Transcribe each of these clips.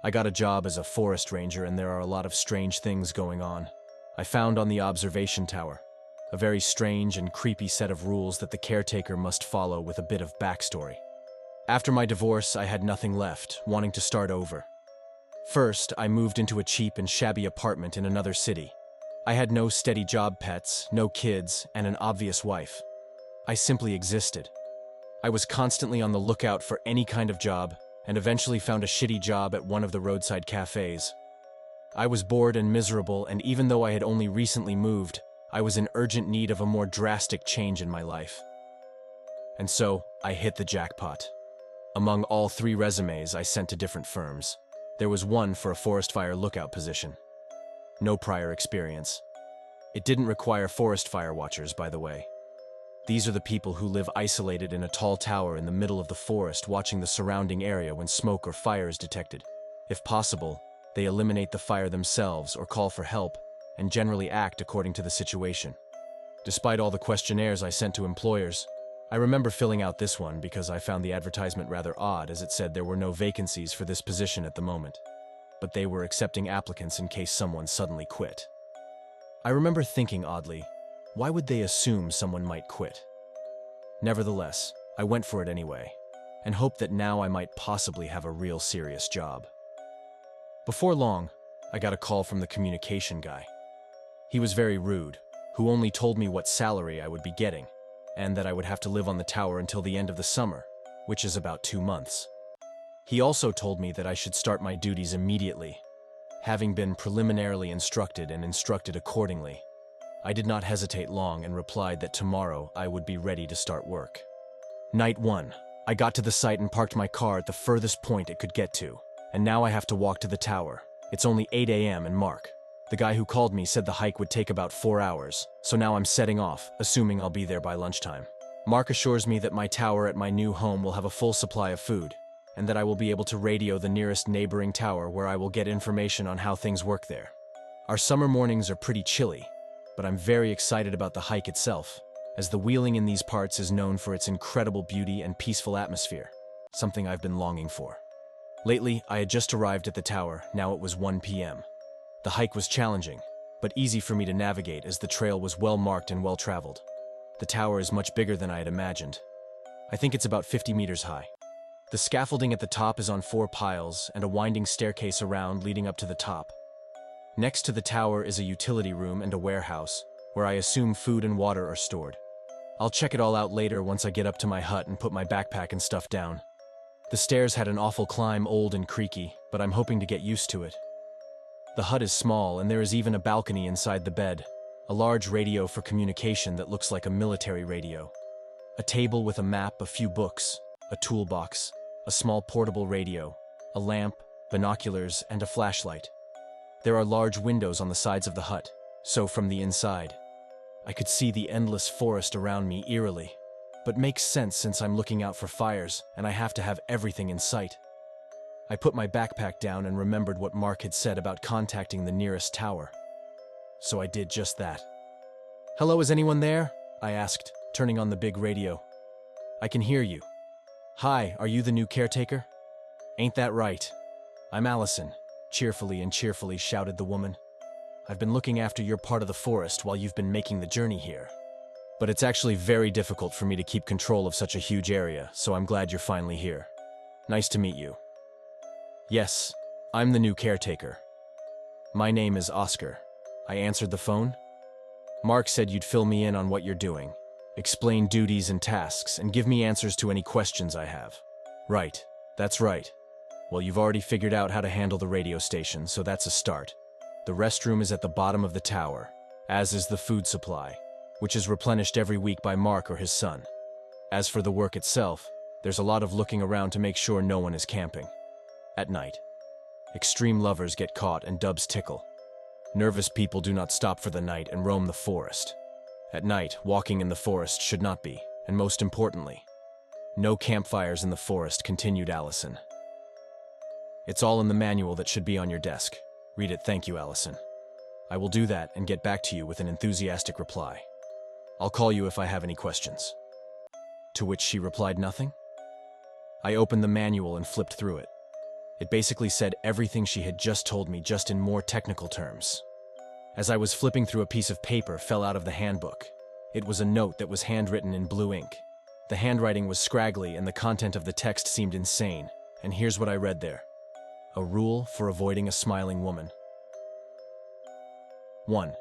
I got a job as a forest ranger and there are a lot of strange things going on. I found on the observation tower a very strange and creepy set of rules that the caretaker must follow with a bit of backstory. After my divorce, I had nothing left, wanting to start over. First, I moved into a cheap and shabby apartment in another city. I had no steady job, pets, no kids, and an obvious wife. I simply existed. I was constantly on the lookout for any kind of job, and eventually found a shitty job at one of the roadside cafes. I was bored and miserable, and even though I had only recently moved, I was in urgent need of a more drastic change in my life. And so, I hit the jackpot. Among all 3 resumes I sent to different firms, there was one for a forest fire lookout position. No prior experience. It didn't require forest fire watchers, by the way. These are the people who live isolated in a tall tower in the middle of the forest, watching the surrounding area when smoke or fire is detected. If possible, they eliminate the fire themselves or call for help, and generally act according to the situation. Despite all the questionnaires I sent to employers, I remember filling out this one because I found the advertisement rather odd, as it said there were no vacancies for this position at the moment, but they were accepting applicants in case someone suddenly quit. I remember thinking oddly, why would they assume someone might quit? Nevertheless, I went for it anyway, and hoped that now I might possibly have a real serious job. Before long, I got a call from the communication guy. He was very rude, who only told me what salary I would be getting, and that I would have to live on the tower until the end of the summer, which is about 2 months. He also told me that I should start my duties immediately. Having been preliminarily instructed and instructed accordingly, I did not hesitate long and replied that tomorrow I would be ready to start work. Night 1, I got to the site and parked my car at the furthest point it could get to, and now I have to walk to the tower. It's only 8 a.m. and Mark, the guy who called me, said the hike would take about 4 hours, so now I'm setting off, assuming I'll be there by lunchtime. Mark assures me that my tower at my new home will have a full supply of food, and that I will be able to radio the nearest neighboring tower where I will get information on how things work there. Our summer mornings are pretty chilly, but I'm very excited about the hike itself, as the wheeling in these parts is known for its incredible beauty and peaceful atmosphere, something I've been longing for. Lately, I had just arrived at the tower, now it was 1 p.m. The hike was challenging, but easy for me to navigate as the trail was well marked and well traveled. The tower is much bigger than I had imagined. I think it's about 50 meters high. The scaffolding at the top is on 4 piles and a winding staircase around leading up to the top. Next to the tower is a utility room and a warehouse, where I assume food and water are stored. I'll check it all out later once I get up to my hut and put my backpack and stuff down. The stairs had an awful climb, old and creaky, but I'm hoping to get used to it. The hut is small and there is even a balcony inside the bed, a large radio for communication that looks like a military radio, a table with a map, a few books, a toolbox, a small portable radio, a lamp, binoculars, and a flashlight. There are large windows on the sides of the hut, so from the inside, I could see the endless forest around me eerily, but makes sense since I'm looking out for fires and I have to have everything in sight. I put my backpack down and remembered what Mark had said about contacting the nearest tower. So I did just that. "Hello, is anyone there?" I asked, turning on the big radio. "I can hear you." "Hi, are you the new caretaker?" "Ain't that right? I'm Allison," cheerfully shouted the woman. "I've been looking after your part of the forest while you've been making the journey here. But it's actually very difficult for me to keep control of such a huge area, so I'm glad you're finally here. Nice to meet you." "Yes, I'm the new caretaker. My name is Oscar." I answered the phone. "Mark said you'd fill me in on what you're doing, explain duties and tasks, and give me answers to any questions I have." "Right, that's right. Well, you've already figured out how to handle the radio station, so that's a start. The restroom is at the bottom of the tower, as is the food supply, which is replenished every week by Mark or his son. As for the work itself, there's a lot of looking around to make sure no one is camping. At night, extreme lovers get caught and dubs tickle. Nervous people do not stop for the night and roam the forest. At night, walking in the forest should not be, and most importantly, no campfires in the forest," continued Allison. "It's all in the manual that should be on your desk. Read it, thank you, Allison. I will do that and get back to you with an enthusiastic reply. I'll call you if I have any questions." To which she replied nothing. I opened the manual and flipped through it. It basically said everything she had just told me, just in more technical terms. As I was flipping through, a piece of paper fell out of the handbook. It was a note that was handwritten in blue ink. The handwriting was scraggly and the content of the text seemed insane. And here's what I read there. A rule for avoiding a smiling woman. 1.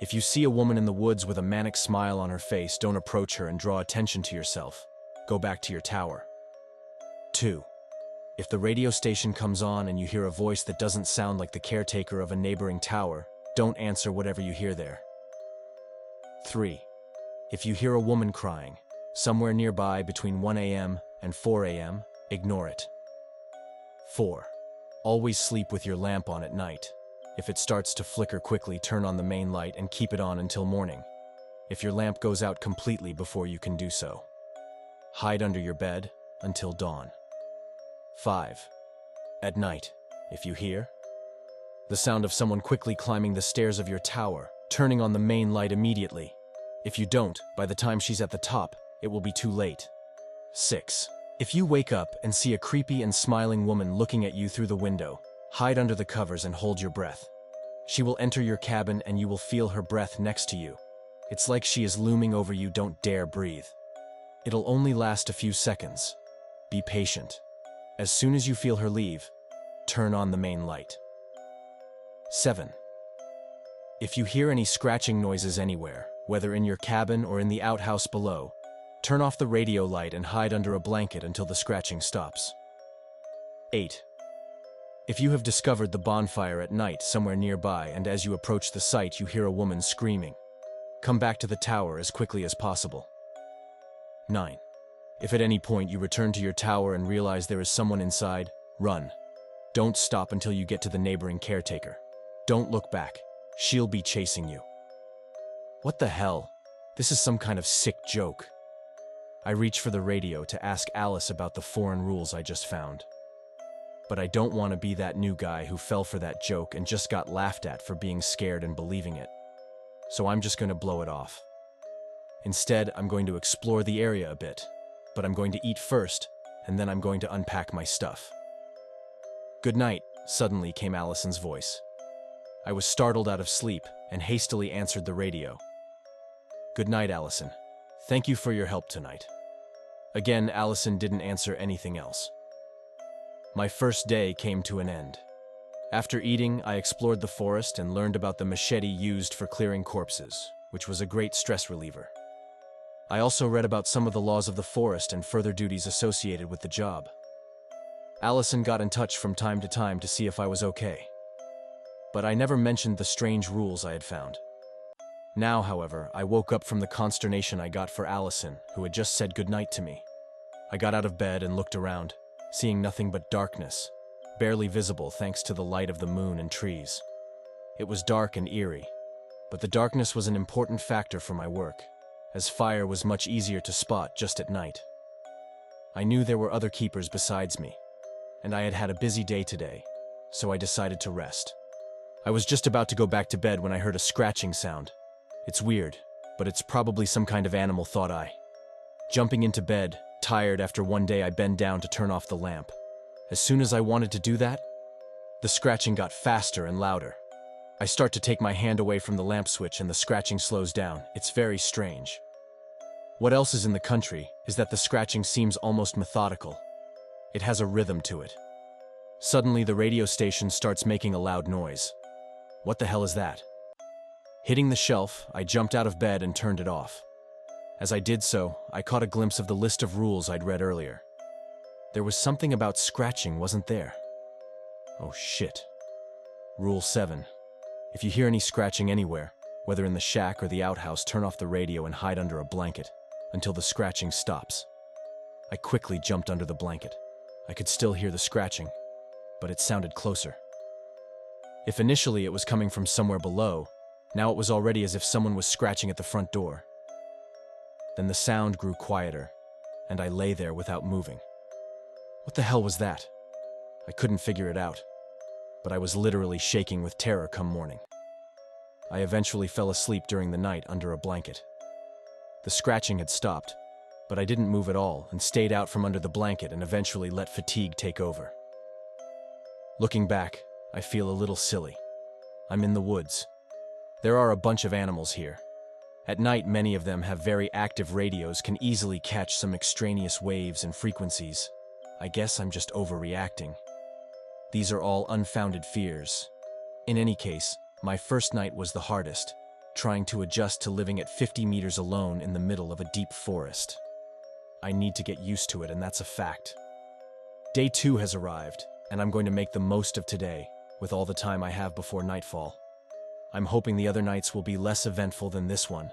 If you see a woman in the woods with a manic smile on her face, don't approach her and draw attention to yourself. Go back to your tower. 2. If the radio station comes on and you hear a voice that doesn't sound like the caretaker of a neighboring tower, don't answer whatever you hear there. 3. If you hear a woman crying, somewhere nearby between 1 a.m. and 4 a.m., ignore it. 4. Always sleep with your lamp on at night. If it starts to flicker quickly, turn on the main light and keep it on until morning. If your lamp goes out completely before you can do so, hide under your bed until dawn. 5. At night, if you hear the sound of someone quickly climbing the stairs of your tower, turning on the main light immediately. If you don't, by the time she's at the top, it will be too late. 6. If you wake up and see a creepy and smiling woman looking at you through the window, hide under the covers and hold your breath. She will enter your cabin and you will feel her breath next to you. It's like she is looming over you. Don't dare breathe. It'll only last a few seconds. Be patient. As soon as you feel her leave, turn on the main light. 7. If you hear any scratching noises anywhere, whether in your cabin or in the outhouse below, turn off the radio light and hide under a blanket until the scratching stops. 8. If you have discovered the bonfire at night somewhere nearby and as you approach the site you hear a woman screaming, come back to the tower as quickly as possible. 9. If at any point you return to your tower and realize there is someone inside, run. Don't stop until you get to the neighboring caretaker. Don't look back. She'll be chasing you. What the hell? This is some kind of sick joke. I reach for the radio to ask Alice about the foreign rules I just found. But I don't want to be that new guy who fell for that joke and just got laughed at for being scared and believing it. So I'm just going to blow it off. Instead, I'm going to explore the area a bit, but I'm going to eat first, and then I'm going to unpack my stuff. Good night, suddenly came Allison's voice. I was startled out of sleep and hastily answered the radio. Good night, Allison. Thank you for your help tonight. Again, Allison didn't answer anything else. My first day came to an end. After eating, I explored the forest and learned about the machete used for clearing corpses, which was a great stress reliever. I also read about some of the laws of the forest and further duties associated with the job. Allison got in touch from time to time to see if I was okay. But I never mentioned the strange rules I had found. Now, however, I woke up from the consternation I got for Allison, who had just said goodnight to me. I got out of bed and looked around, seeing nothing but darkness, barely visible thanks to the light of the moon and trees. It was dark and eerie, but the darkness was an important factor for my work, as fire was much easier to spot just at night. I knew there were other keepers besides me, and I had had a busy day today, so I decided to rest. I was just about to go back to bed when I heard a scratching sound. It's weird, but it's probably some kind of animal, thought I. Jumping into bed, tired after one day, I bend down to turn off the lamp. As soon as I wanted to do that, the scratching got faster and louder. I start to take my hand away from the lamp switch and the scratching slows down. It's very strange. What else is in the country is that the scratching seems almost methodical. It has a rhythm to it. Suddenly, the radio station starts making a loud noise. What the hell is that? Hitting the shelf, I jumped out of bed and turned it off. As I did so, I caught a glimpse of the list of rules I'd read earlier. There was something about scratching, wasn't there? Oh shit. Rule 7. If you hear any scratching anywhere, whether in the shack or the outhouse, turn off the radio and hide under a blanket until the scratching stops. I quickly jumped under the blanket. I could still hear the scratching, but it sounded closer. If initially it was coming from somewhere below, now it was already as if someone was scratching at the front door. Then the sound grew quieter, and I lay there without moving. What the hell was that? I couldn't figure it out, but I was literally shaking with terror come morning. I eventually fell asleep during the night under a blanket. The scratching had stopped, but I didn't move at all and stayed out from under the blanket and eventually let fatigue take over. Looking back, I feel a little silly. I'm in the woods. There are a bunch of animals here. At night, many of them have very active radios, can easily catch some extraneous waves and frequencies. I guess I'm just overreacting. These are all unfounded fears. In any case, my first night was the hardest, trying to adjust to living at 50 meters alone in the middle of a deep forest. I need to get used to it, and that's a fact. Day 2 has arrived, and I'm going to make the most of today, with all the time I have before nightfall. I'm hoping the other nights will be less eventful than this one.